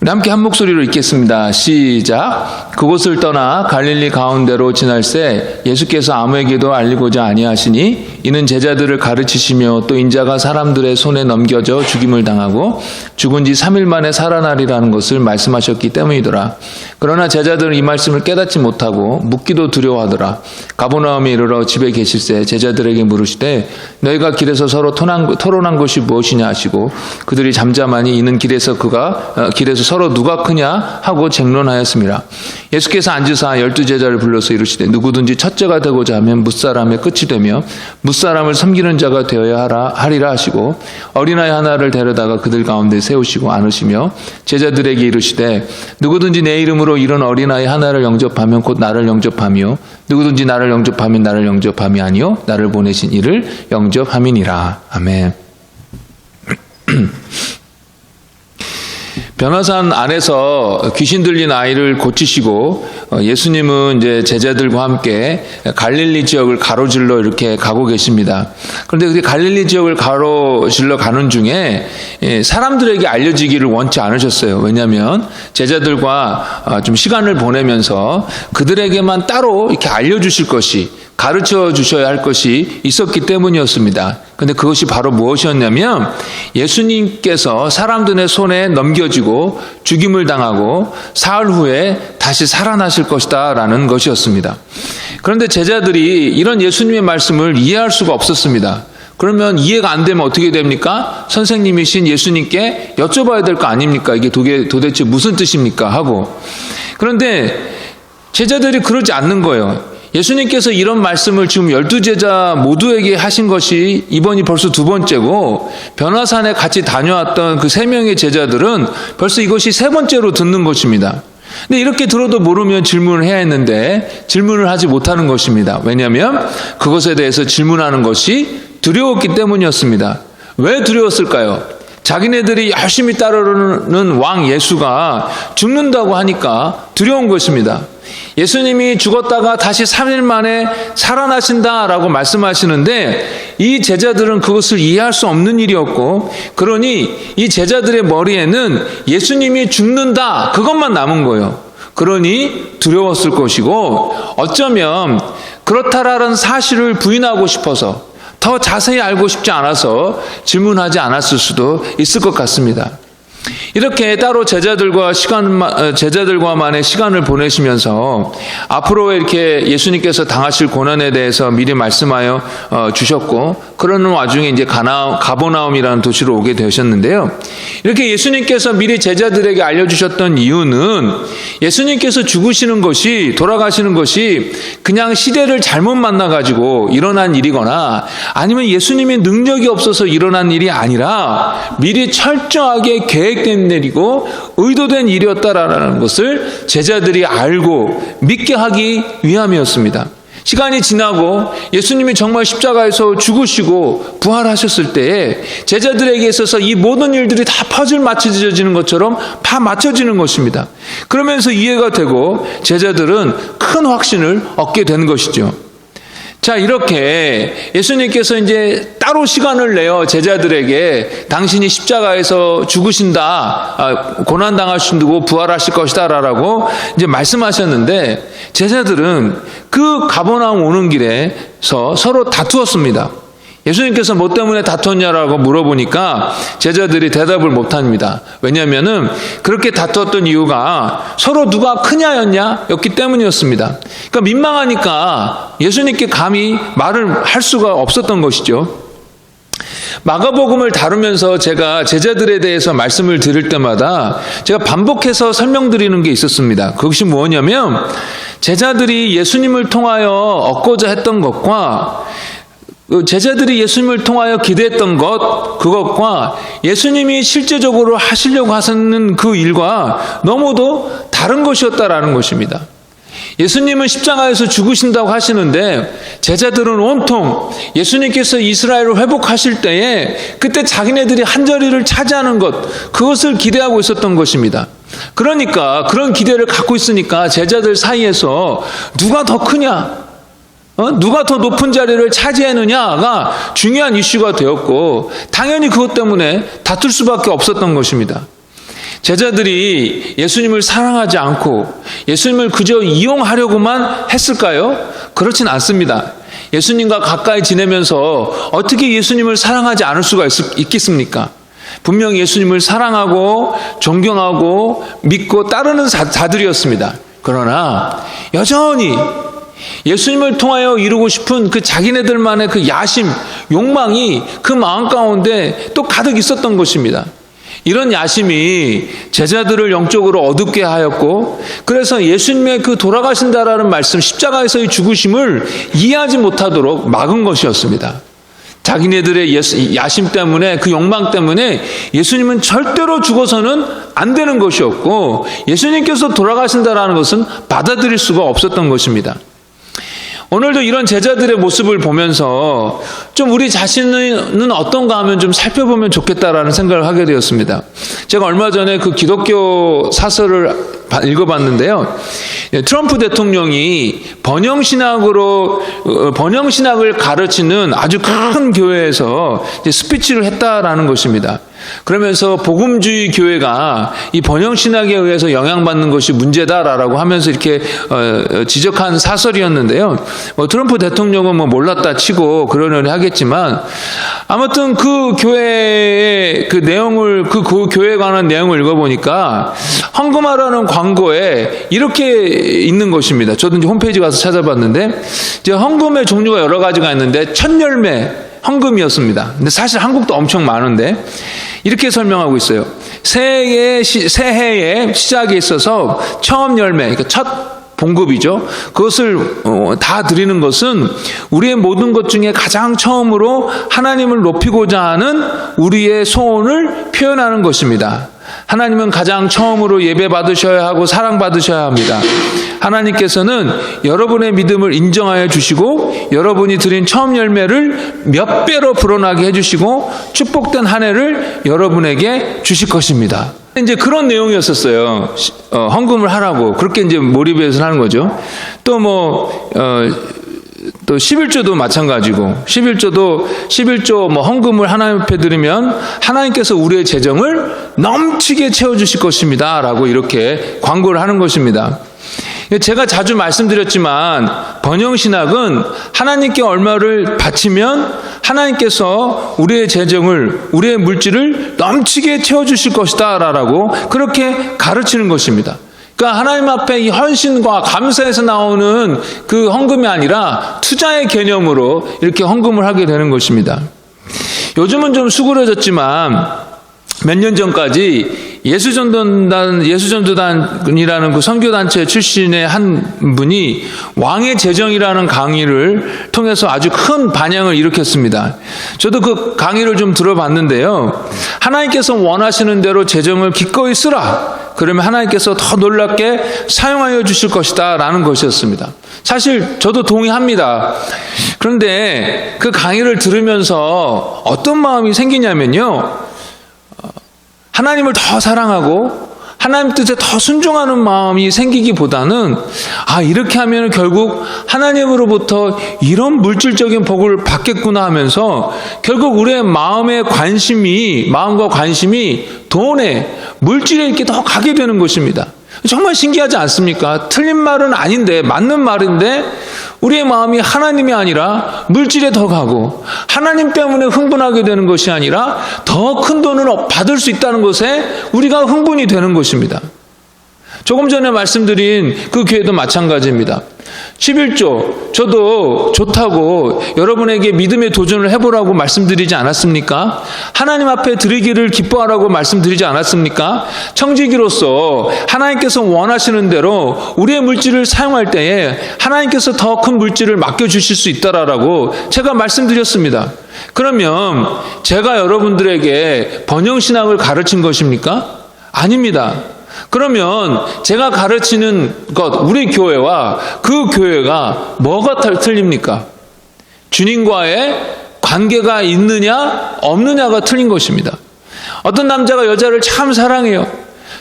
우리 함께 한 목소리로 읽겠습니다. 시작. 그곳을 떠나 갈릴리 가운데로 지날새 예수께서 아무에게도 알리고자 아니하시니 이는 제자들을 가르치시며 또 인자가 사람들의 손에 넘겨져 죽임을 당하고 죽은 지 3일 만에 살아나리라는 것을 말씀하셨기 때문이더라. 그러나 제자들은 이 말씀을 깨닫지 못하고 묻기도 두려워하더라. 가버나움에 이르러 집에 계실새 제자들에게 물으시되 너희가 길에서 서로 토론한 것이 무엇이냐 하시고 그들이 잠잠하니 이는 길에서 서로 누가 크냐 하고 쟁론하였습니다. 예수께서 앉으사 12제자를 불러서 이르시되 누구든지 첫째가 되고자 하면 뭇사람의 끝이 되며 뭇사람을 섬기는 자가 되어야 하리라 하시고 어린아이 하나를 데려다가 그들 가운데 세우시고 안으시며 제자들에게 이르시되 누구든지 내 이름으로 이런 어린아이 하나를 영접하면 곧 나를 영접하며 누구든지 나를 영접하면 나를 영접함이 아니요 나를 보내신 이를 영접함이니라. 아멘. 변화산 안에서 귀신 들린 아이를 고치시고 예수님은 이제 제자들과 함께 갈릴리 지역을 가로질러 이렇게 가고 계십니다. 그런데 그 갈릴리 지역을 가로질러 가는 중에 사람들에게 알려지기를 원치 않으셨어요. 왜냐하면 제자들과 좀 시간을 보내면서 그들에게만 따로 이렇게 알려주실 것이 가르쳐 주셔야 할 것이 있었기 때문이었습니다. 근데 그것이 바로 무엇이었냐면 예수님께서 사람들의 손에 넘겨지고 죽임을 당하고 사흘 후에 다시 살아나실 것이다 라는 것이었습니다. 그런데 제자들이 이런 예수님의 말씀을 이해할 수가 없었습니다. 그러면 이해가 안 되면 어떻게 됩니까? 선생님이신 예수님께 여쭤봐야 될 거 아닙니까? 이게 도대체 무슨 뜻입니까? 하고. 그런데 제자들이 그러지 않는 거예요. 예수님께서 이런 말씀을 지금 12제자 모두에게 하신 것이 이번이 벌써 2번째고 변화산에 같이 다녀왔던 그 3명의 제자들은 벌써 이것이 3번째로 듣는 것입니다. 근데 이렇게 들어도 모르면 질문을 해야 했는데 질문을 하지 못하는 것입니다. 왜냐하면 그것에 대해서 질문하는 것이 두려웠기 때문이었습니다. 왜 두려웠을까요? 자기네들이 열심히 따르는 왕 예수가 죽는다고 하니까 두려운 것입니다. 예수님이 죽었다가 다시 3일 만에 살아나신다라고 말씀하시는데 이 제자들은 그것을 이해할 수 없는 일이었고 그러니 이 제자들의 머리에는 예수님이 죽는다 그것만 남은 거예요. 그러니 두려웠을 것이고 어쩌면 그렇다라는 사실을 부인하고 싶어서 더 자세히 알고 싶지 않아서 질문하지 않았을 수도 있을 것 같습니다. 이렇게 따로 제자들과만의 시간을 보내시면서 앞으로 이렇게 예수님께서 당하실 고난에 대해서 미리 말씀하여 주셨고 그러는 와중에 이제 가버나움이라는 도시로 오게 되셨는데요. 이렇게 예수님께서 미리 제자들에게 알려주셨던 이유는 예수님께서 죽으시는 것이 돌아가시는 것이 그냥 시대를 잘못 만나가지고 일어난 일이거나 아니면 예수님의 능력이 없어서 일어난 일이 아니라 미리 철저하게 계획된 일이고 의도된 일이었다라는 것을 제자들이 알고 믿게 하기 위함이었습니다. 시간이 지나고 예수님이 정말 십자가에서 죽으시고 부활하셨을 때에 제자들에게 있어서 이 모든 일들이 다 퍼즐 맞춰지는 것처럼 다 맞춰지는 것입니다. 그러면서 이해가 되고 제자들은 큰 확신을 얻게 된 것이죠. 자, 이렇게 예수님께서 이제 따로 시간을 내어 제자들에게 당신이 십자가에서 죽으신다, 고난당하시고 부활하실 것이다 라고 이제 말씀하셨는데 제자들은 그 가버나움 오는 길에서 서로 다투었습니다. 예수님께서 뭐 때문에 다투었냐라고 물어보니까 제자들이 대답을 못합니다. 왜냐하면은 그렇게 다투었던 이유가 서로 누가 크냐였기 때문이었습니다. 그러니까 민망하니까 예수님께 감히 말을 할 수가 없었던 것이죠. 마가복음을 다루면서 제가 제자들에 대해서 말씀을 드릴 때마다 제가 반복해서 설명드리는 게 있었습니다. 그것이 뭐냐면 제자들이 예수님을 통하여 얻고자 했던 것과 제자들이 예수님을 통하여 기대했던 그것과 예수님이 실제적으로 하시려고 하시는 그 일과 너무도 다른 것이었다라는 것입니다. 예수님은 십자가에서 죽으신다고 하시는데 제자들은 온통 예수님께서 이스라엘을 회복하실 때에 그때 자기네들이 한자리를 차지하는 그것을 기대하고 있었던 것입니다. 그러니까 그런 기대를 갖고 있으니까 제자들 사이에서 누가 더 크냐, 누가 더 높은 자리를 차지하느냐가 중요한 이슈가 되었고 당연히 그것 때문에 다툴 수밖에 없었던 것입니다. 제자들이 예수님을 사랑하지 않고 예수님을 그저 이용하려고만 했을까요? 그렇진 않습니다. 예수님과 가까이 지내면서 어떻게 예수님을 사랑하지 않을 수가 있겠습니까? 분명히 예수님을 사랑하고 존경하고 믿고 따르는 자들이었습니다. 그러나 여전히 예수님을 통하여 이루고 싶은 그 자기네들만의 그 야심, 욕망이 그 마음 가운데 또 가득 있었던 것입니다. 이런 야심이 제자들을 영적으로 어둡게 하였고, 그래서 예수님의 그 돌아가신다라는 말씀, 십자가에서의 죽으심을 이해하지 못하도록 막은 것이었습니다. 자기네들의 야심 때문에, 그 욕망 때문에 예수님은 절대로 죽어서는 안 되는 것이었고, 예수님께서 돌아가신다라는 것은 받아들일 수가 없었던 것입니다. 오늘도 이런 제자들의 모습을 보면서 좀 우리 자신은 어떤가 하면 좀 살펴보면 좋겠다라는 생각을 하게 되었습니다. 제가 얼마 전에 그 기독교 사설을 읽어봤는데요. 트럼프 대통령이 번영신학을 가르치는 아주 큰 교회에서 스피치를 했다라는 것입니다. 그러면서 복음주의 교회가 이 번영신학에 의해서 영향받는 것이 문제다라고 하면서 이렇게 지적한 사설이었는데요. 트럼프 대통령은 몰랐다 치고 그러려니 하겠지만, 아무튼 그 교회의 그 내용을, 그 교회에 관한 내용을 읽어보니까 헌금하라는 광고에 이렇게 있는 것입니다. 저도 이제 홈페이지 가서 찾아봤는데, 이제 헌금의 종류가 여러 가지가 있는데 첫 열매 헌금이었습니다. 근데 사실 한국도 엄청 많은데 이렇게 설명하고 있어요. 새해의 시작에 있어서 처음 열매, 그러니까 첫 봉급이죠. 그것을 다 드리는 것은 우리의 모든 것 중에 가장 처음으로 하나님을 높이고자 하는 우리의 소원을 표현하는 것입니다. 하나님은 가장 처음으로 예배 받으셔야 하고 사랑 받으셔야 합니다. 하나님께서는 여러분의 믿음을 인정하여 주시고 여러분이 드린 처음 열매를 몇 배로 불어나게 해주시고 축복된 한 해를 여러분에게 주실 것입니다. 이제 그런 내용이었었어요. 헌금을 하라고 그렇게 이제 몰입해서 하는 거죠. 또 11조도 마찬가지고 11조 헌금을 하나님 앞에 드리면 하나님께서 우리의 재정을 넘치게 채워주실 것입니다 라고 이렇게 광고를 하는 것입니다. 제가 자주 말씀드렸지만 번영신학은 하나님께 얼마를 바치면 하나님께서 우리의 재정을, 우리의 물질을 넘치게 채워주실 것이다 라고 그렇게 가르치는 것입니다. 그러니까 하나님 앞에 이 헌신과 감사에서 나오는 그 헌금이 아니라 투자의 개념으로 이렇게 헌금을 하게 되는 것입니다. 요즘은 좀 수그러졌지만 몇 년 전까지 예수전도단이라는 그 선교단체 출신의 한 분이 왕의 재정이라는 강의를 통해서 아주 큰 반향을 일으켰습니다. 저도 그 강의를 좀 들어봤는데요. 하나님께서 원하시는 대로 재정을 기꺼이 쓰라. 그러면 하나님께서 더 놀랍게 사용하여 주실 것이다 라는 것이었습니다. 사실 저도 동의합니다. 그런데 그 강의를 들으면서 어떤 마음이 생기냐면요. 하나님을 더 사랑하고 하나님 뜻에 더 순종하는 마음이 생기기보다는 이렇게 하면 결국 하나님으로부터 이런 물질적인 복을 받겠구나 하면서 결국 우리의 마음과 관심이 돈에, 물질에 이렇게 더 가게 되는 것입니다. 정말 신기하지 않습니까? 틀린 말은 아닌데, 맞는 말인데 우리의 마음이 하나님이 아니라 물질에 더 가고 하나님 때문에 흥분하게 되는 것이 아니라 더 큰 돈을 받을 수 있다는 것에 우리가 흥분이 되는 것입니다. 조금 전에 말씀드린 그 교회도 마찬가지입니다. 11조 저도 좋다고 여러분에게 믿음의 도전을 해보라고 말씀드리지 않았습니까? 하나님 앞에 드리기를 기뻐하라고 말씀드리지 않았습니까? 청지기로서 하나님께서 원하시는 대로 우리의 물질을 사용할 때에 하나님께서 더 큰 물질을 맡겨주실 수 있다라고 제가 말씀드렸습니다. 그러면 제가 여러분들에게 번영신학을 가르친 것입니까? 아닙니다. 그러면 제가 가르치는 것, 우리 교회와 그 교회가 뭐가 틀립니까? 주님과의 관계가 있느냐 없느냐가 틀린 것입니다. 어떤 남자가 여자를 참 사랑해요.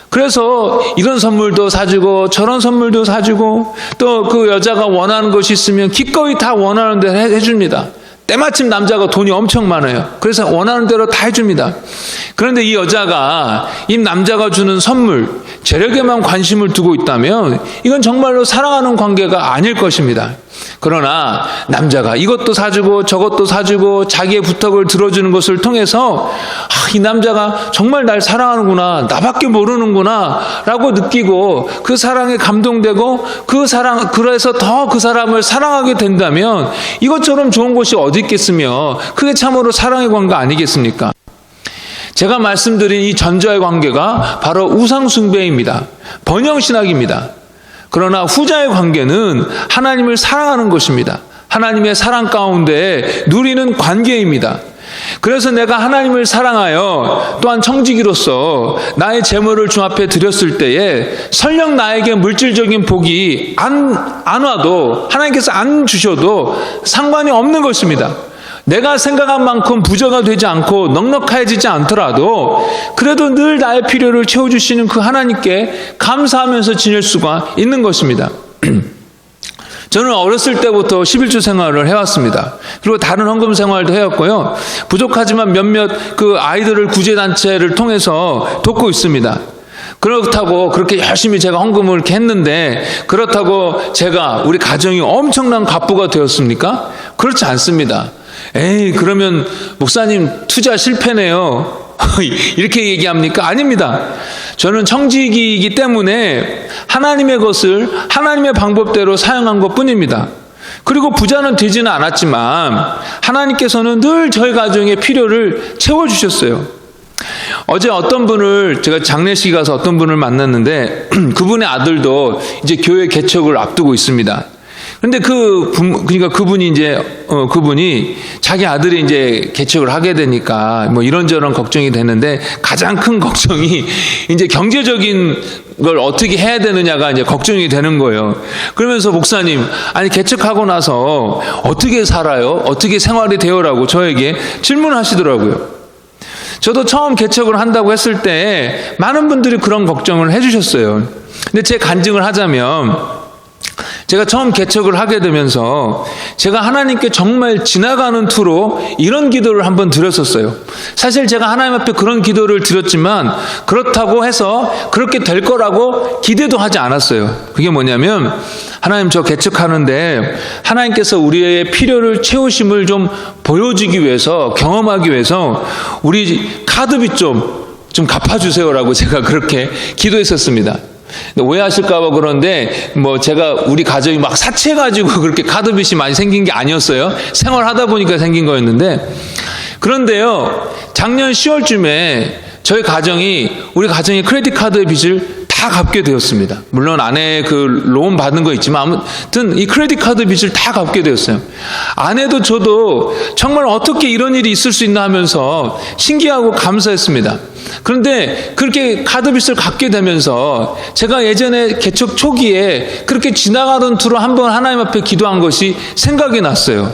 그래서 이런 선물도 사주고 저런 선물도 사주고 또 그 여자가 원하는 것이 있으면 기꺼이 다 원하는 대로 해줍니다. 때마침 남자가 돈이 엄청 많아요. 그래서 원하는 대로 다 해줍니다. 그런데 이 여자가 이 남자가 주는 선물, 재력에만 관심을 두고 있다면 이건 정말로 사랑하는 관계가 아닐 것입니다. 그러나 남자가 이것도 사주고 저것도 사주고 자기의 부탁을 들어주는 것을 통해서 이 남자가 정말 날 사랑하는구나, 나밖에 모르는구나 라고 느끼고 그 사랑에 감동되고 그래서 더 그 사람을 사랑하게 된다면 이것처럼 좋은 것이 어디 있겠으며 그게 참으로 사랑의 관계 아니겠습니까? 제가 말씀드린 이 전자의 관계가 바로 우상숭배입니다. 번영신학입니다. 그러나 후자의 관계는 하나님을 사랑하는 것입니다. 하나님의 사랑 가운데 누리는 관계입니다. 그래서 내가 하나님을 사랑하여 또한 청지기로서 나의 재물을 주 앞에 드렸을 때에 설령 나에게 물질적인 복이 안 와도 하나님께서 안 주셔도 상관이 없는 것입니다. 내가 생각한 만큼 부자가 되지 않고 넉넉해지지 않더라도 그래도 늘 나의 필요를 채워주시는 그 하나님께 감사하면서 지낼 수가 있는 것입니다. 저는 어렸을 때부터 11조 생활을 해왔습니다. 그리고 다른 헌금 생활도 해왔고요. 부족하지만 몇몇 그 아이들을 구제단체를 통해서 돕고 있습니다. 그렇다고 그렇게 열심히 제가 헌금을 이렇게 했는데 그렇다고 제가 우리 가정이 엄청난 갑부가 되었습니까? 그렇지 않습니다. 에이, 그러면 목사님 투자 실패네요. 이렇게 얘기합니까? 아닙니다. 저는 청지기이기 때문에 하나님의 것을 하나님의 방법대로 사용한 것 뿐입니다. 그리고 부자는 되지는 않았지만 하나님께서는 늘 저희 가정의 필요를 채워주셨어요. 어제 어떤 분을 제가 장례식에 가서 어떤 분을 만났는데 그분의 아들도 이제 교회 개척을 앞두고 있습니다. 근데 그러니까 그분이 자기 아들이 이제 개척을 하게 되니까 뭐 이런저런 걱정이 되는데 가장 큰 걱정이 이제 경제적인 걸 어떻게 해야 되느냐가 이제 걱정이 되는 거예요. 그러면서 목사님, 아니 개척하고 나서 어떻게 살아요? 어떻게 생활이 돼요라고 저에게 질문하시더라고요. 저도 처음 개척을 한다고 했을 때 많은 분들이 그런 걱정을 해주셨어요. 근데 제 간증을 하자면 제가 처음 개척을 하게 되면서 제가 하나님께 정말 지나가는 투로 이런 기도를 한번 드렸었어요. 사실 제가 하나님 앞에 그런 기도를 드렸지만 그렇다고 해서 그렇게 될 거라고 기대도 하지 않았어요. 그게 뭐냐면 하나님 저 개척하는데 하나님께서 우리의 필요를 채우심을 좀 보여주기 위해서 경험하기 위해서 우리 카드비 좀 갚아주세요라고 제가 그렇게 기도했었습니다. 오해하실까봐 그런데 제가 우리 가정이 막 사치해가지고 그렇게 카드빚이 많이 생긴 게 아니었어요. 생활하다 보니까 생긴 거였는데 그런데요 작년 10월쯤에 우리 가정이 크레딧 카드의 빚을 다 갚게 되었습니다. 물론 아내 그 론 받는 거 있지만 아무튼 이 크레딧 카드 빚을 다 갚게 되었어요. 아내도 저도 정말 어떻게 이런 일이 있을 수 있나 하면서 신기하고 감사했습니다. 그런데 그렇게 카드 빚을 갚게 되면서 제가 예전에 개척 초기에 그렇게 지나가던 투로 한번 하나님 앞에 기도한 것이 생각이 났어요.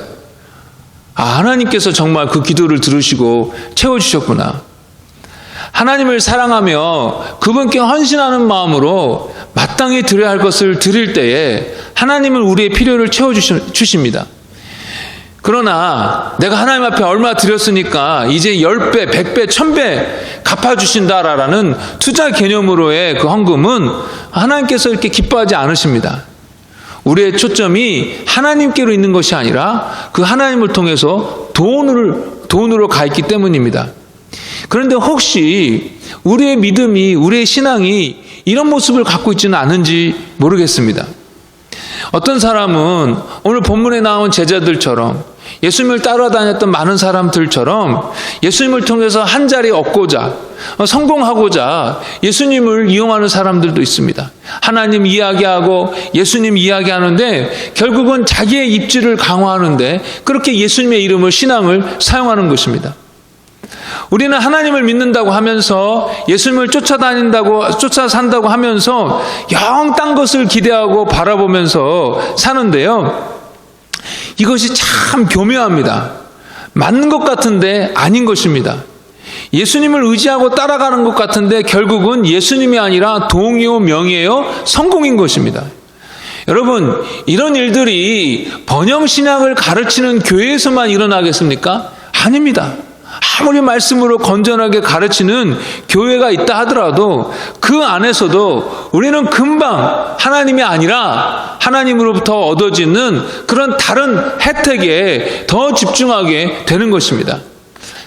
하나님께서 정말 그 기도를 들으시고 채워주셨구나. 하나님을 사랑하며 그분께 헌신하는 마음으로 마땅히 드려야 할 것을 드릴 때에 하나님은 우리의 필요를 채워주십니다. 그러나 내가 하나님 앞에 얼마 드렸으니까 이제 10배, 100배, 1000배 갚아주신다라는 투자 개념으로의 그 헌금은 하나님께서 이렇게 기뻐하지 않으십니다. 우리의 초점이 하나님께로 있는 것이 아니라 그 하나님을 통해서 돈으로 가 있기 때문입니다. 그런데 혹시 우리의 믿음이, 우리의 신앙이 이런 모습을 갖고 있지는 않은지 모르겠습니다. 어떤 사람은 오늘 본문에 나온 제자들처럼 예수님을 따라다녔던 많은 사람들처럼 예수님을 통해서 한 자리 얻고자 성공하고자 예수님을 이용하는 사람들도 있습니다. 하나님 이야기하고 예수님 이야기하는데 결국은 자기의 입지를 강화하는데 그렇게 예수님의 이름을 신앙을 사용하는 것입니다. 우리는 하나님을 믿는다고 하면서 예수님을 쫓아 산다고 하면서 영 딴 것을 기대하고 바라보면서 사는데요. 이것이 참 교묘합니다. 맞는 것 같은데 아닌 것입니다. 예수님을 의지하고 따라가는 것 같은데 결국은 예수님이 아니라 동이요 명예요 성공인 것입니다. 여러분, 이런 일들이 번영신학을 가르치는 교회에서만 일어나겠습니까? 아닙니다. 아무리 말씀으로 건전하게 가르치는 교회가 있다 하더라도 그 안에서도 우리는 금방 하나님이 아니라 하나님으로부터 얻어지는 그런 다른 혜택에 더 집중하게 되는 것입니다.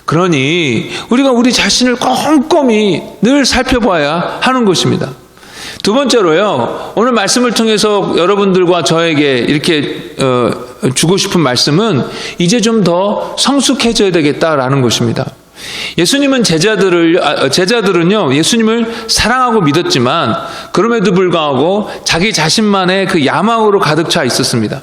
그러니 우리가 우리 자신을 꼼꼼히 늘 살펴봐야 하는 것입니다. 두 번째로요, 오늘 말씀을 통해서 여러분들과 저에게 이렇게 주고 싶은 말씀은 이제 좀 더 성숙해져야 되겠다라는 것입니다. 예수님은 제자들은요, 예수님을 사랑하고 믿었지만 그럼에도 불구하고 자기 자신만의 그 야망으로 가득 차 있었습니다.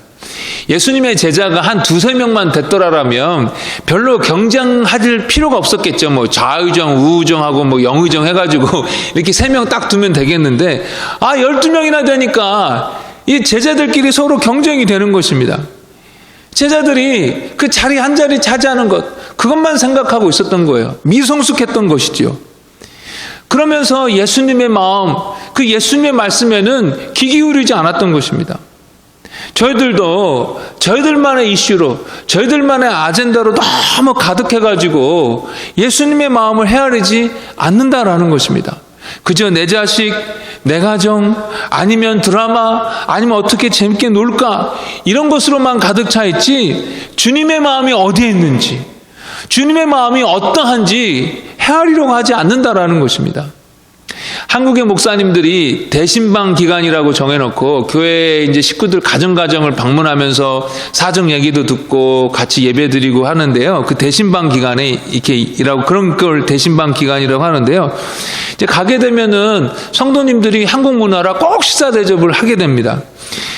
예수님의 제자가 한 두세 명만 됐더라라면 별로 경쟁할 필요가 없었겠죠. 뭐 좌의정, 우의정하고 뭐 영의정 해가지고 이렇게 3명 딱 두면 되겠는데, 12명이나 되니까 이 제자들끼리 서로 경쟁이 되는 것입니다. 제자들이 그 자리 한 자리 차지하는 것, 그것만 생각하고 있었던 거예요. 미성숙했던 것이지요. 그러면서 예수님의 마음, 그 예수님의 말씀에는 귀 기울이지 않았던 것입니다. 저희들도 저희들만의 이슈로, 저희들만의 아젠다로 너무 가득해가지고 예수님의 마음을 헤아리지 않는다라는 것입니다. 그저 내 자식, 내 가정, 아니면 드라마, 아니면 어떻게 재밌게 놀까, 이런 것으로만 가득 차 있지 주님의 마음이 어디에 있는지, 주님의 마음이 어떠한지 헤아리려고 하지 않는다라는 것입니다. 한국의 목사님들이 대신방 기간이라고 정해놓고 교회 이제 식구들 가정을 방문하면서 사정 얘기도 듣고 같이 예배 드리고 하는데요. 그 대신방 기간에 이렇게 일하고 그런 걸 대신방 기간이라고 하는데요. 이제 가게 되면은 성도님들이 한국 문화라 꼭 식사 대접을 하게 됩니다.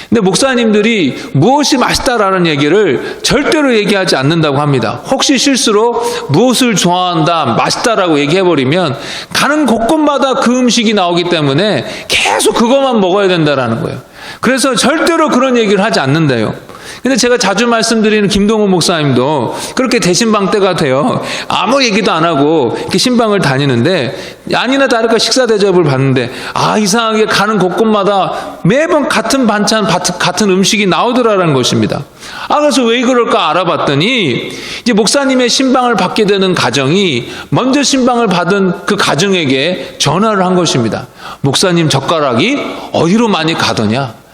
근데 목사님들이 무엇이 맛있다라는 얘기를 절대로 얘기하지 않는다고 합니다. 혹시 실수로 무엇을 좋아한다, 맛있다라고 얘기해버리면 가는 곳곳마다 그 음식이 나오기 때문에 계속 그것만 먹어야 된다라는 거예요. 그래서 절대로 그런 얘기를 하지 않는다요. 근데 제가 자주 말씀드리는 김동훈 목사님도 그렇게 대신방 때가 돼요. 아무 얘기도 안 하고 이렇게 신방을 다니는데 아니나 다를까 식사 대접을 받는데 이상하게 가는 곳곳마다 매번 같은 반찬, 같은 음식이 나오더라라는 것입니다. 그래서 왜 그럴까 알아봤더니 이제 목사님의 신방을 받게 되는 가정이 먼저 신방을 받은 그 가정에게 전화를 한 것입니다. 목사님 젓가락이 어디로 많이 가더냐?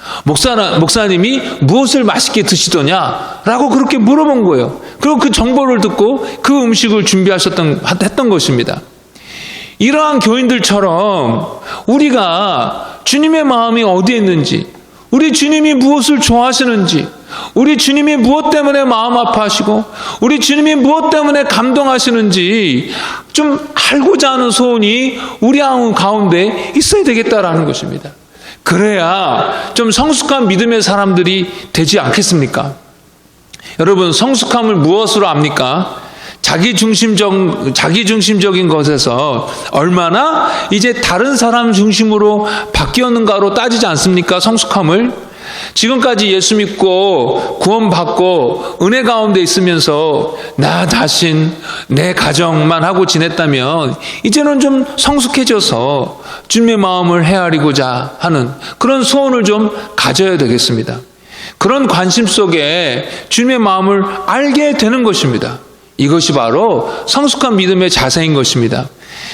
목사님이 무엇을 맛있게 드시더냐? 라고 그렇게 물어본 거예요. 그리고 그 정보를 듣고 그 음식을 했던 것입니다. 이러한 교인들처럼 우리가 주님의 마음이 어디에 있는지, 우리 주님이 무엇을 좋아하시는지, 우리 주님이 무엇 때문에 마음 아파하시고 우리 주님이 무엇 때문에 감동하시는지 좀 알고자 하는 소원이 우리 가운데 있어야 되겠다라는 것입니다. 그래야 좀 성숙한 믿음의 사람들이 되지 않겠습니까? 여러분, 성숙함을 무엇으로 압니까? 자기중심적인 것에서 얼마나 이제 다른 사람 중심으로 바뀌었는가로 따지지 않습니까? 성숙함을. 지금까지 예수 믿고 구원받고 은혜 가운데 있으면서 나 자신, 내 가정만 하고 지냈다면 이제는 좀 성숙해져서 주님의 마음을 헤아리고자 하는 그런 소원을 좀 가져야 되겠습니다. 그런 관심 속에 주님의 마음을 알게 되는 것입니다. 이것이 바로 성숙한 믿음의 자세인 것입니다.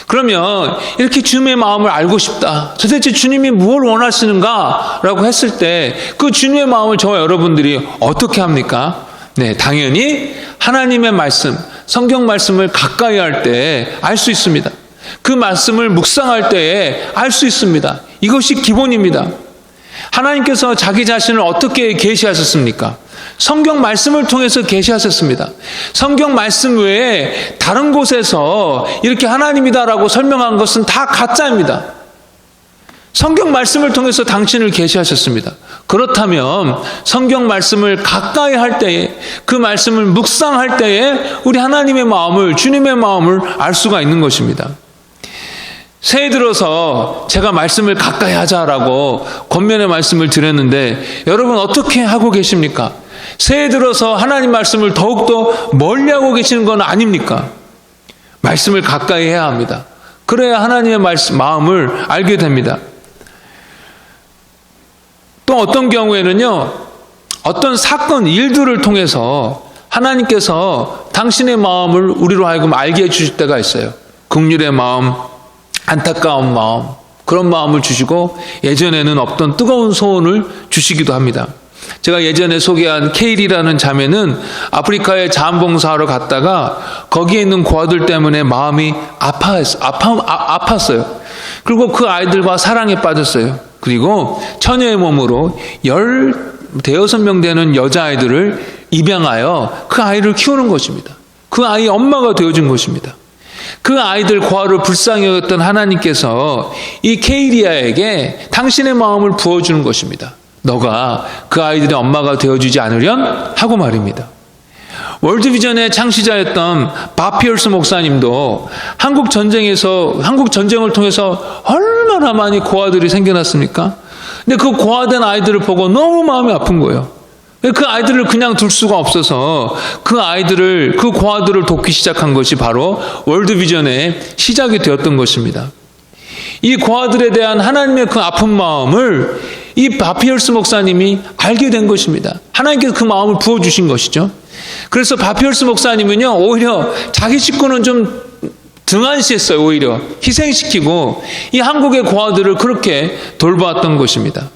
그러면 이렇게 주님의 마음을 알고 싶다, 도대체 주님이 뭘 원하시는가 라고 했을 때 그 주님의 마음을 저와 여러분들이 어떻게 합니까? 네, 당연히 하나님의 말씀, 성경 말씀을 가까이 할 때 알 수 있습니다. 그 말씀을 묵상할 때에 알 수 있습니다. 이것이 기본입니다. 하나님께서 자기 자신을 어떻게 계시하셨습니까? 성경 말씀을 통해서 계시하셨습니다. 성경 말씀 외에 다른 곳에서 이렇게 하나님이다라고 설명한 것은 다 가짜입니다. 성경 말씀을 통해서 당신을 계시하셨습니다. 그렇다면 성경 말씀을 가까이 할 때에, 그 말씀을 묵상할 때에 우리 하나님의 마음을, 주님의 마음을 알 수가 있는 것입니다. 새해 들어서 제가 말씀을 가까이 하자라고 권면의 말씀을 드렸는데 여러분 어떻게 하고 계십니까? 새해 들어서 하나님 말씀을 더욱더 멀리하고 계시는 건 아닙니까? 말씀을 가까이 해야 합니다. 그래야 하나님의 마음을 알게 됩니다. 또 어떤 경우에는요, 어떤 사건, 일들을 통해서 하나님께서 당신의 마음을 우리로 하여금 알게 해주실 때가 있어요. 긍휼의 마음, 안타까운 마음, 그런 마음을 주시고 예전에는 없던 뜨거운 소원을 주시기도 합니다. 제가 예전에 소개한 케일이라는 자매는 아프리카에 자원봉사하러 갔다가 거기에 있는 고아들 때문에 마음이 아팠어요. 그리고 그 아이들과 사랑에 빠졌어요. 그리고 처녀의 몸으로 16명 되는 여자아이들을 입양하여 그 아이를 키우는 것입니다. 그 아이의 엄마가 되어준 것입니다. 그 아이들 고아를 불쌍히 여겼던 하나님께서 이 케이리아에게 당신의 마음을 부어주는 것입니다. 너가 그 아이들의 엄마가 되어주지 않으련? 하고 말입니다. 월드비전의 창시자였던 밥 피어스 목사님도 한국 전쟁을 통해서 얼마나 많이 고아들이 생겨났습니까? 근데 그 고아된 아이들을 보고 너무 마음이 아픈 거예요. 그 아이들을 그냥 둘 수가 없어서 그 고아들을 돕기 시작한 것이 바로 월드비전의 시작이 되었던 것입니다. 이 고아들에 대한 하나님의 그 아픈 마음을 이 바피얼스 목사님이 알게 된 것입니다. 하나님께서 그 마음을 부어주신 것이죠. 그래서 바피얼스 목사님은요, 오히려 자기 식구는 좀 등한시했어요. 오히려 희생시키고 이 한국의 고아들을 그렇게 돌보았던 것입니다.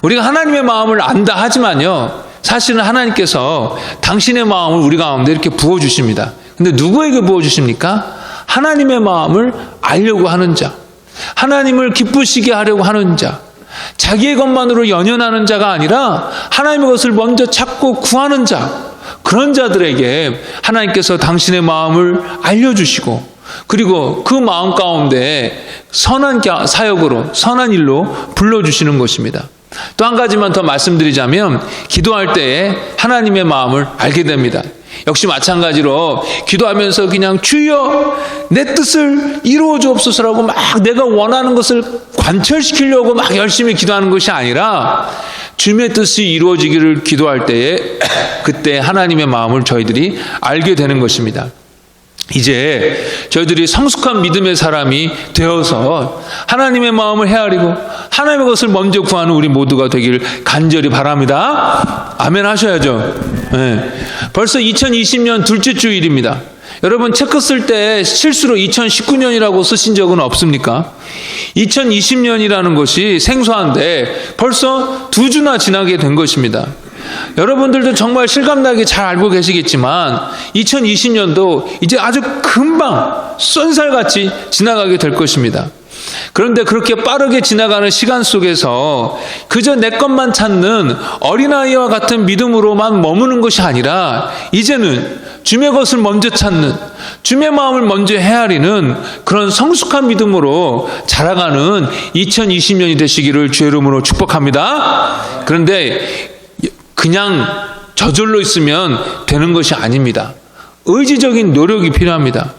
우리가 하나님의 마음을 안다 하지만요, 사실은 하나님께서 당신의 마음을 우리 가운데 이렇게 부어주십니다. 근데 누구에게 부어주십니까? 하나님의 마음을 알려고 하는 자, 하나님을 기쁘시게 하려고 하는 자, 자기의 것만으로 연연하는 자가 아니라 하나님의 것을 먼저 찾고 구하는 자, 그런 자들에게 하나님께서 당신의 마음을 알려주시고, 그리고 그 마음 가운데 선한 사역으로, 선한 일로 불러주시는 것입니다. 또 한 가지만 더 말씀드리자면, 기도할 때에 하나님의 마음을 알게 됩니다. 역시 마찬가지로 기도하면서 그냥 주여 내 뜻을 이루어 주옵소서라고 막 내가 원하는 것을 관철시키려고 막 열심히 기도하는 것이 아니라 주님의 뜻이 이루어지기를 기도할 때에 그때 하나님의 마음을 저희들이 알게 되는 것입니다. 이제 저희들이 성숙한 믿음의 사람이 되어서 하나님의 마음을 헤아리고 하나님의 것을 먼저 구하는 우리 모두가 되길 간절히 바랍니다. 아멘 하셔야죠. 네. 벌써 2020년 둘째 주일입니다. 여러분 체크 쓸 때 실수로 2019년이라고 쓰신 적은 없습니까? 2020년이라는 것이 생소한데 벌써 2주나 지나게 된 것입니다. 여러분들도 정말 실감나게 잘 알고 계시겠지만 2020년도 이제 아주 금방 쏜살같이 지나가게 될 것입니다. 그런데 그렇게 빠르게 지나가는 시간 속에서 그저 내 것만 찾는 어린아이와 같은 믿음으로만 머무는 것이 아니라 이제는 주님의 것을 먼저 찾는, 주님의 마음을 먼저 헤아리는 그런 성숙한 믿음으로 자라가는 2020년이 되시기를 주의 이름으로 축복합니다. 그런데 그냥 저절로 있으면 되는 것이 아닙니다. 의지적인 노력이 필요합니다.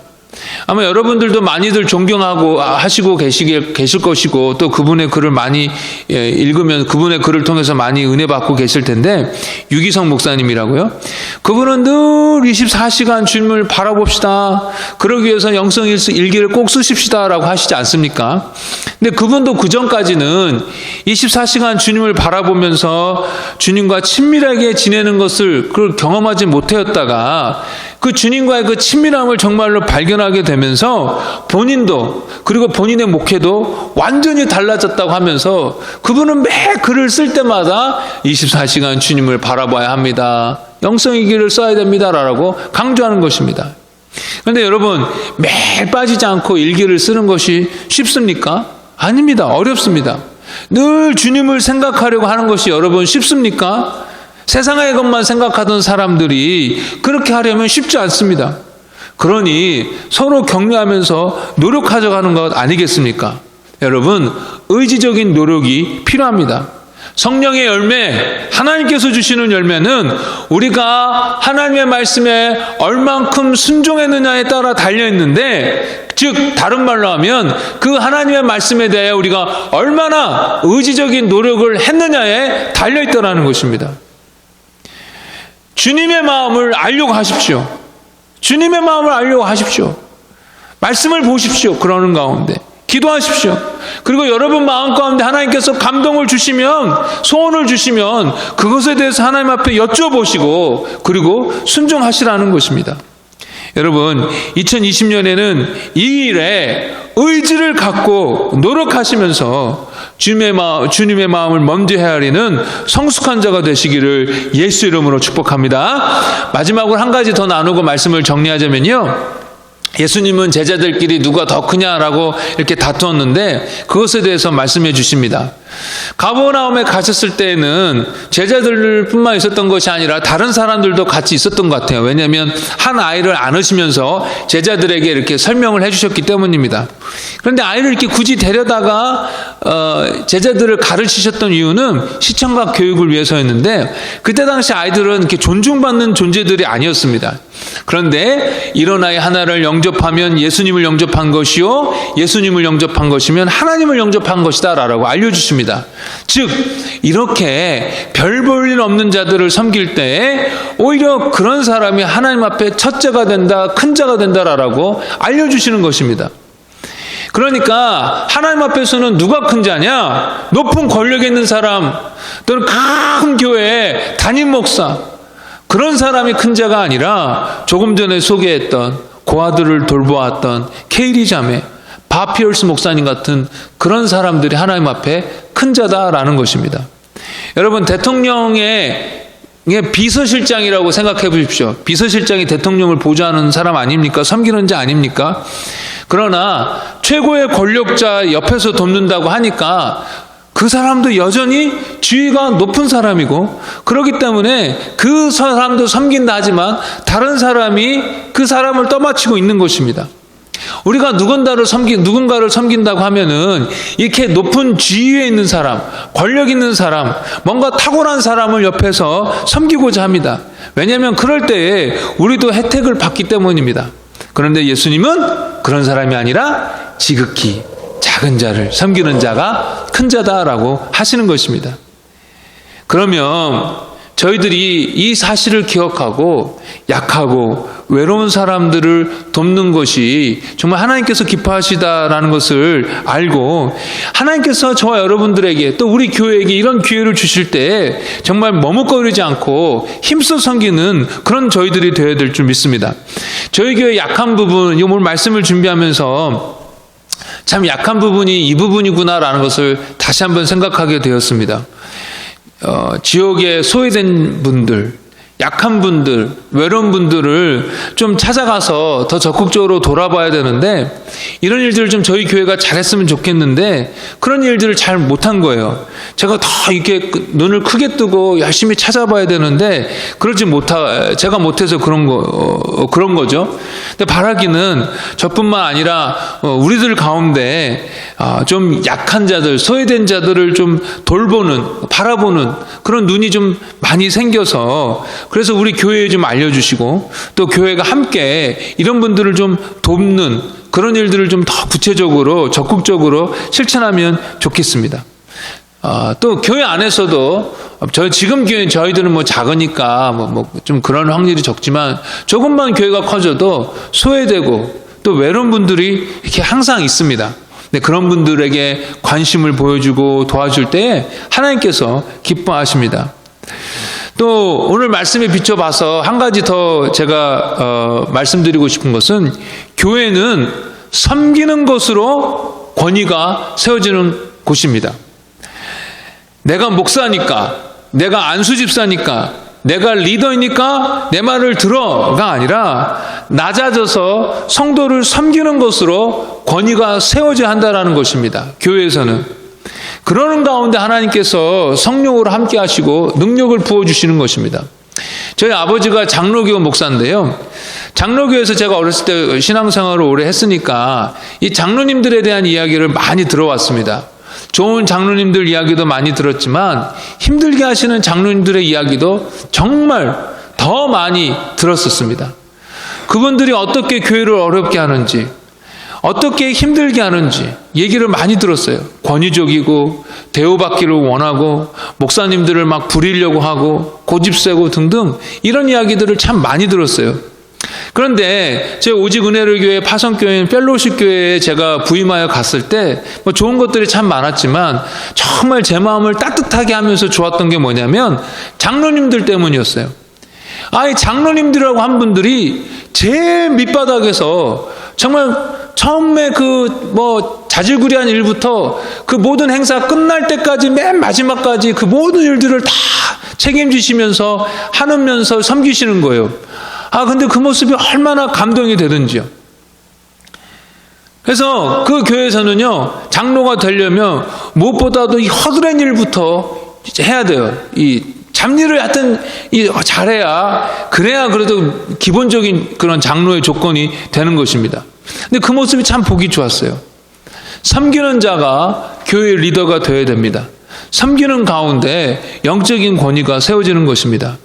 아마 여러분들도 많이들 존경하고 하시고 계실 것이고 또 그분의 글을 많이 읽으면 그분의 글을 통해서 많이 은혜 받고 계실 텐데, 유기성 목사님이라고요. 그분은 늘 24시간 주님을 바라봅시다. 그러기 위해서 영성 일기를 꼭 쓰십시다라고 하시지 않습니까? 근데 그분도 그 전까지는 24시간 주님을 바라보면서 주님과 친밀하게 지내는 것을 그걸 경험하지 못하였다가 그 주님과의 그 친밀함을 정말로 발견하게 되면서 본인도 그리고 본인의 목회도 완전히 달라졌다고 하면서 그분은 매 글을 쓸 때마다 24시간 주님을 바라봐야 합니다. 영성일기를 써야 됩니다라고 강조하는 것입니다. 그런데 여러분, 매일 빠지지 않고 일기를 쓰는 것이 쉽습니까? 아닙니다. 어렵습니다. 늘 주님을 생각하려고 하는 것이 여러분 쉽습니까? 세상의 것만 생각하던 사람들이 그렇게 하려면 쉽지 않습니다. 그러니 서로 격려하면서 노력하자는 것 아니겠습니까? 여러분, 의지적인 노력이 필요합니다. 성령의 열매, 하나님께서 주시는 열매는 우리가 하나님의 말씀에 얼만큼 순종했느냐에 따라 달려있는데, 즉 다른 말로 하면 그 하나님의 말씀에 대해 우리가 얼마나 의지적인 노력을 했느냐에 달려있다는 것입니다. 주님의 마음을 알려고 하십시오. 주님의 마음을 알려고 하십시오. 말씀을 보십시오. 그러는 가운데 기도하십시오. 그리고 여러분 마음 가운데 하나님께서 감동을 주시면, 소원을 주시면 그것에 대해서 하나님 앞에 여쭤보시고 그리고 순종하시라는 것입니다. 여러분, 2020년에는 이 일에 의지를 갖고 노력하시면서 주님의 마음을 먼저 헤아리는 성숙한 자가 되시기를 예수 이름으로 축복합니다. 마지막으로 한 가지 더 나누고 말씀을 정리하자면요, 예수님은 제자들끼리 누가 더 크냐라고 이렇게 다투었는데 그것에 대해서 말씀해 주십니다. 가버나움에 가셨을 때에는 제자들뿐만 있었던 것이 아니라 다른 사람들도 같이 있었던 것 같아요. 왜냐하면 한 아이를 안으시면서 제자들에게 이렇게 설명을 해주셨기 때문입니다. 그런데 아이를 이렇게 굳이 데려다가 제자들을 가르치셨던 이유는 시청각 교육을 위해서였는데, 그때 당시 아이들은 이렇게 존중받는 존재들이 아니었습니다. 그런데 이런 아이 하나를 영접하면 예수님을 영접한 것이요, 예수님을 영접한 것이면 하나님을 영접한 것이다 라고 알려주십니다. 즉 이렇게 별 볼 일 없는 자들을 섬길 때 오히려 그런 사람이 하나님 앞에 첫째가 된다, 큰 자가 된다라고 알려주시는 것입니다. 그러니까 하나님 앞에서는 누가 큰 자냐? 높은 권력 있는 사람 또는 큰 교회 담임 목사, 그런 사람이 큰 자가 아니라 조금 전에 소개했던 고아들을 돌보았던 케이리 자매, 바피얼스 목사님 같은 그런 사람들이 하나님 앞에 큰 자다라는 것입니다. 여러분, 대통령의 비서실장이라고 생각해 보십시오. 비서실장이 대통령을 보좌하는 사람 아닙니까? 섬기는 자 아닙니까? 그러나 최고의 권력자 옆에서 돕는다고 하니까 그 사람도 여전히 지위가 높은 사람이고, 그렇기 때문에 그 사람도 섬긴다 하지만 다른 사람이 그 사람을 떠받치고 있는 것입니다. 우리가 누군가를 섬긴다고 하면은 이렇게 높은 지위에 있는 사람, 권력 있는 사람, 뭔가 탁월한 사람을 옆에서 섬기고자 합니다. 왜냐하면 그럴 때에 우리도 혜택을 받기 때문입니다. 그런데 예수님은 그런 사람이 아니라 지극히 작은 자를 섬기는 자가 큰 자다라고 하시는 것입니다. 그러면 저희들이 이 사실을 기억하고 약하고 외로운 사람들을 돕는 것이 정말 하나님께서 기뻐하시다라는 것을 알고, 하나님께서 저와 여러분들에게 또 우리 교회에게 이런 기회를 주실 때 정말 머뭇거리지 않고 힘써 섬기는 그런 저희들이 되어야 될 줄 믿습니다. 저희 교회 약한 부분, 오늘 말씀을 준비하면서 참 약한 부분이 이 부분이구나라는 것을 다시 한번 생각하게 되었습니다. 지역에 소외된 분들, 약한 분들, 외로운 분들을 좀 찾아가서 더 적극적으로 돌아봐야 되는데, 이런 일들을 좀 저희 교회가 잘했으면 좋겠는데 그런 일들을 잘 못한 거예요. 제가 더 이렇게 눈을 크게 뜨고 열심히 찾아봐야 되는데 제가 못해서 그런 거죠. 근데 바라기는 저뿐만 아니라 우리들 가운데 좀 약한 자들, 소외된 자들을 좀 돌보는, 바라보는 그런 눈이 좀 많이 생겨서, 그래서 우리 교회에 좀 알려주시고 또 교회가 함께 이런 분들을 좀 돕는 그런 일들을 좀 더 구체적으로 적극적으로 실천하면 좋겠습니다. 또 교회 안에서도 지금 교회 저희들은 뭐 작으니까 좀 그런 확률이 적지만 조금만 교회가 커져도 소외되고 또 외로운 분들이 이렇게 항상 있습니다. 근데 그런 분들에게 관심을 보여주고 도와줄 때 하나님께서 기뻐하십니다. 또 오늘 말씀에 비춰봐서 한 가지 더 제가 말씀드리고 싶은 것은, 교회는 섬기는 것으로 권위가 세워지는 곳입니다. 내가 목사니까, 내가 안수집사니까, 내가 리더이니까 내 말을 들어가 아니라 낮아져서 성도를 섬기는 것으로 권위가 세워져야 한다는 것입니다. 교회에서는. 그러는 가운데 하나님께서 성령으로 함께 하시고 능력을 부어주시는 것입니다. 저희 아버지가 장로교 목사인데요, 장로교에서 제가 어렸을 때 신앙생활을 오래 했으니까 이 장로님들에 대한 이야기를 많이 들어왔습니다. 좋은 장로님들 이야기도 많이 들었지만 힘들게 하시는 장로님들의 이야기도 정말 더 많이 들었었습니다. 그분들이 어떻게 교회를 어렵게 하는지, 어떻게 힘들게 하는지 얘기를 많이 들었어요. 권위적이고 대우받기를 원하고 목사님들을 막 부리려고 하고 고집세고 등등 이런 이야기들을 참 많이 들었어요. 그런데 제 오직 은혜를 교회 파성교회인 펠로십 교회에 제가 부임하여 갔을 때 뭐 좋은 것들이 참 많았지만 정말 제 마음을 따뜻하게 하면서 좋았던 게 뭐냐면 장로님들 때문이었어요. 아니 장로님들이라고 한 분들이 제일 밑바닥에서 정말 처음에 그 뭐 자질구레한 일부터 그 모든 행사 끝날 때까지 맨 마지막까지 그 모든 일들을 다 책임지시면서 하면서 섬기시는 거예요. 근데 그 모습이 얼마나 감동이 되든지요. 그래서 그 교회에서는요, 장로가 되려면 무엇보다도 이 허드렛 일부터 해야 돼요. 이 잡일을 하여튼 잘해야, 그래야 그래도 기본적인 그런 장로의 조건이 되는 것입니다. 근데 그 모습이 참 보기 좋았어요. 섬기는 자가 교회의 리더가 되어야 됩니다. 섬기는 가운데 영적인 권위가 세워지는 것입니다.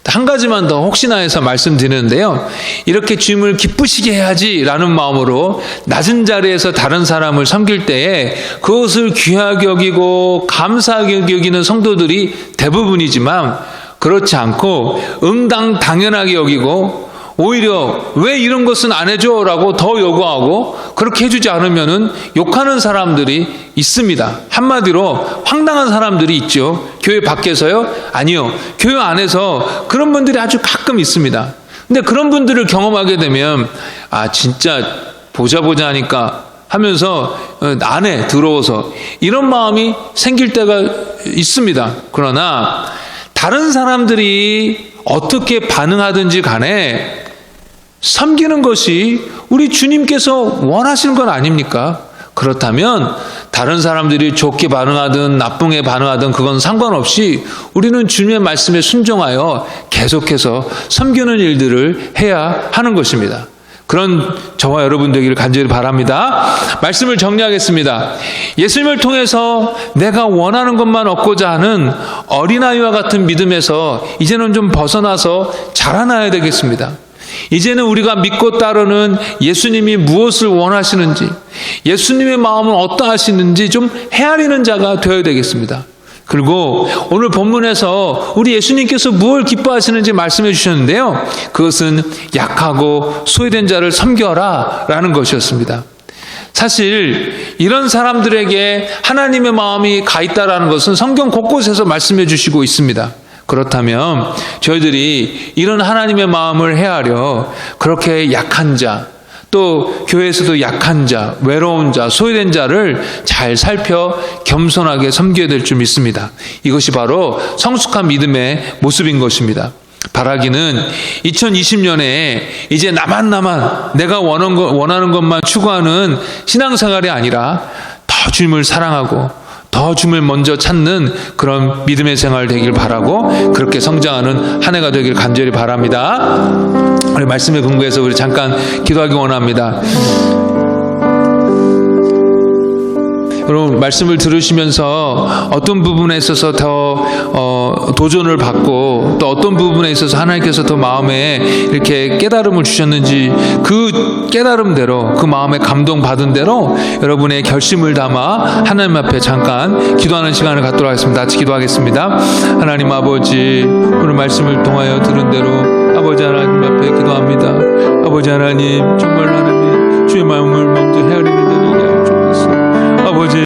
한 가지만 더 혹시나 해서 말씀드리는데요. 이렇게 주님을 기쁘시게 해야지라는 마음으로 낮은 자리에서 다른 사람을 섬길 때에 그것을 귀하게 여기고 감사하게 여기는 성도들이 대부분이지만 그렇지 않고 당연하게 여기고 오히려 왜 이런 것은 안 해줘? 라고 더 요구하고 그렇게 해주지 않으면은 욕하는 사람들이 있습니다. 한마디로 황당한 사람들이 있죠. 교회 밖에서요? 아니요. 교회 안에서 그런 분들이 아주 가끔 있습니다. 근데 그런 분들을 경험하게 되면 진짜 보자 하니까 하면서 안에 들어오서 이런 마음이 생길 때가 있습니다. 그러나 다른 사람들이 어떻게 반응하든지 간에 섬기는 것이 우리 주님께서 원하시는 건 아닙니까? 그렇다면 다른 사람들이 좋게 반응하든 나쁘게 반응하든 그건 상관없이 우리는 주님의 말씀에 순종하여 계속해서 섬기는 일들을 해야 하는 것입니다. 그런 저와 여러분 되기를 간절히 바랍니다. 말씀을 정리하겠습니다. 예수님을 통해서 내가 원하는 것만 얻고자 하는 어린아이와 같은 믿음에서 이제는 좀 벗어나서 자라나야 되겠습니다. 이제는 우리가 믿고 따르는 예수님이 무엇을 원하시는지, 예수님의 마음은 어떠하시는지 좀 헤아리는 자가 되어야 되겠습니다. 그리고 오늘 본문에서 우리 예수님께서 무엇을 기뻐하시는지 말씀해 주셨는데요. 그것은 약하고 소외된 자를 섬겨라 라는 것이었습니다. 사실 이런 사람들에게 하나님의 마음이 가 있다라는 것은 성경 곳곳에서 말씀해 주시고 있습니다. 그렇다면 저희들이 이런 하나님의 마음을 헤아려 그렇게 약한 자, 또 교회에서도 약한 자, 외로운 자, 소외된 자를 잘 살펴 겸손하게 섬겨야 될 줄 믿습니다. 이것이 바로 성숙한 믿음의 모습인 것입니다. 바라기는 2020년에 이제 나만 내가 원하는 것만 추구하는 신앙생활이 아니라 더 주님을 사랑하고 더 주님을 먼저 찾는 그런 믿음의 생활 되길 바라고 그렇게 성장하는 한 해가 되길 간절히 바랍니다. 우리 말씀에 근거해서 우리 잠깐 기도하기 원합니다. 여러분 말씀을 들으시면서 어떤 부분에 있어서 더 도전을 받고 또 어떤 부분에 있어서 하나님께서 더 마음에 이렇게 깨달음을 주셨는지 그 깨달음대로 그 마음에 감동받은 대로 여러분의 결심을 담아 하나님 앞에 잠깐 기도하는 시간을 갖도록 하겠습니다. 같이 기도하겠습니다. 하나님 아버지, 오늘 말씀을 통하여 들은 대로 아버지 하나님 앞에 기도합니다. 아버지 하나님, 정말 하나님 주의 마음을 먼저 헤아리는 자들에게 주옵소서. 아버지